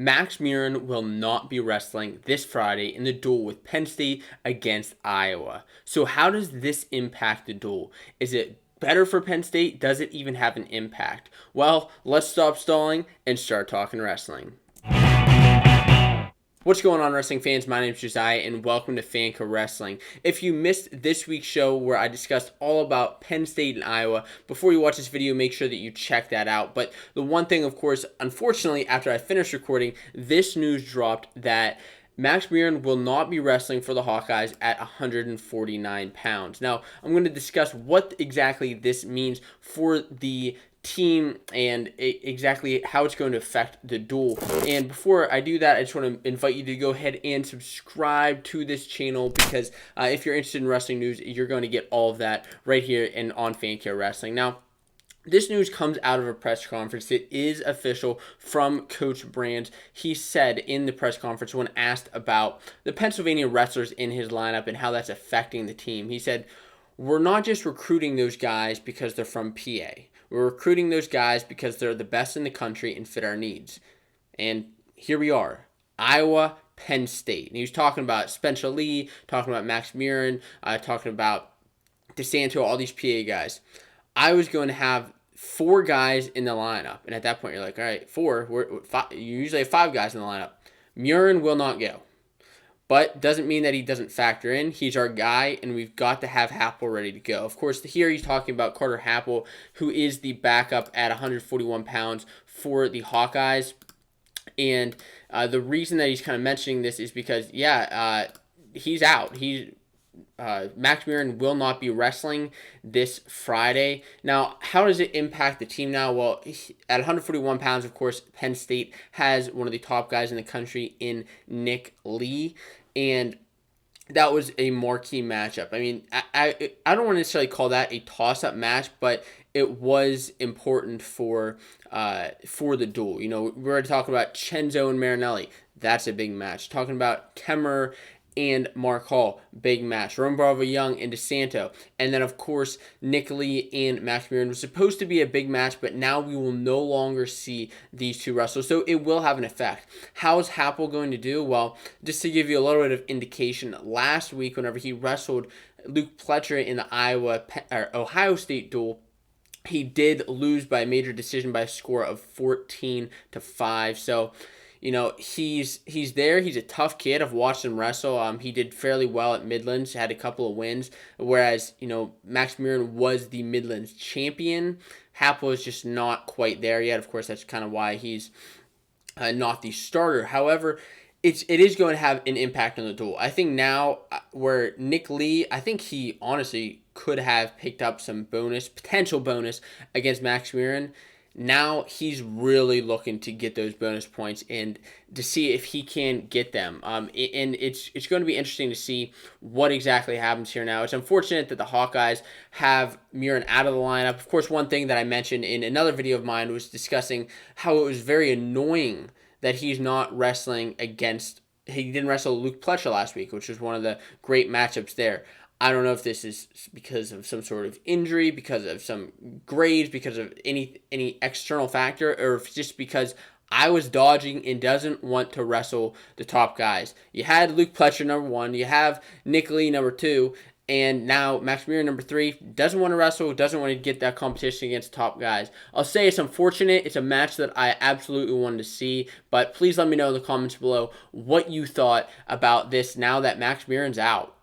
Max Murin will not be wrestling this Friday in the duel with Penn State against Iowa. So how does this impact the duel? Is it better for Penn State? Does it even have an impact? Well, let's stop stalling and start talking wrestling. What's going on, wrestling fans? My name is Josiah, and welcome to Fanco Wrestling. If you missed this week's show where I discussed all about Penn State and Iowa, before you watch this video, make sure that you check that out. But the one thing, of course, unfortunately, after I finished recording, this news dropped that Max Murin will not be wrestling for the Hawkeyes at 149 pounds. Now, I'm going to discuss what exactly this means for the team and exactly how it's going to affect the duel. And before I do that, I just want to invite you to go ahead and subscribe to this channel, because if you're interested in wrestling news, you're going to get all of that right here and on Fanco Wrestling. Now, this news comes out of a press conference. It is official from Coach Brands. He said in the press conference, when asked about the Pennsylvania wrestlers in his lineup and how that's affecting the team, he said, "We're not just recruiting those guys because they're from PA. We're recruiting those guys because they're the best in the country and fit our needs." And here we are, Iowa, Penn State. And he was talking about Spencer Lee, talking about Max Murin, talking about DeSanto, all these PA guys. I was going to have 4 guys in the lineup. And at that point, you're like, all right, 4. You usually have 5 guys in the lineup. Murin will not go. But doesn't mean that he doesn't factor in. He's our guy, and we've got to have Happel ready to go. Of course, here he's talking about Carter Happel, who is the backup at 141 pounds for the Hawkeyes. And the reason that he's kind of mentioning this is because, he's out. Max Murin will not be wrestling this Friday. Now, how does it impact the team now? Well, at 141 pounds, of course, Penn State has one of the top guys in the country in Nick Lee, and that was a marquee matchup. I mean, I don't want to necessarily call that a toss-up match, but it was important for the duel. You know, we're talking about Chenzo and Marinelli. That's a big match. Talking about Kemmer and Mark Hall, big match. Rome Bravo Young and DeSanto. And then, of course, Nick Lee and Max Murin was supposed to be a big match, but now we will no longer see these two wrestle. So it will have an effect. How is Happel going to do? Well, just to give you a little bit of indication, last week, whenever he wrestled Luke Pletcher in the Ohio State duel, he did lose by a major decision by a score of 14-5. So, you know, he's there. He's a tough kid. I've watched him wrestle. He did fairly well at Midlands, had a couple of wins, whereas, you know, Max Murin was the Midlands champion. Happel is just not quite there yet. Of course, that's kind of why he's not the starter. However, it is going to have an impact on the duel. I think now where Nick Lee, I think he honestly could have picked up some potential bonus against Max Murin. Now he's really looking to get those bonus points and to see if he can get them. And it's going to be interesting to see what exactly happens here now. It's unfortunate that the Hawkeyes have Murin out of the lineup. Of course, one thing that I mentioned in another video of mine was discussing how it was very annoying that he's not wrestling against, he didn't wrestle Luke Pletcher last week, which was one of the great matchups there. I don't know if this is because of some sort of injury, because of some grades, because of any external factor, or if it's just because I was dodging and doesn't want to wrestle the top guys. You had Luke Pletcher number 1, you have Nick Lee number 2, and now Max Murin number 3 doesn't want to wrestle, doesn't want to get that competition against top guys. I'll say it's unfortunate. It's a match that I absolutely wanted to see, but please let me know in the comments below what you thought about this now that Max Murin's out.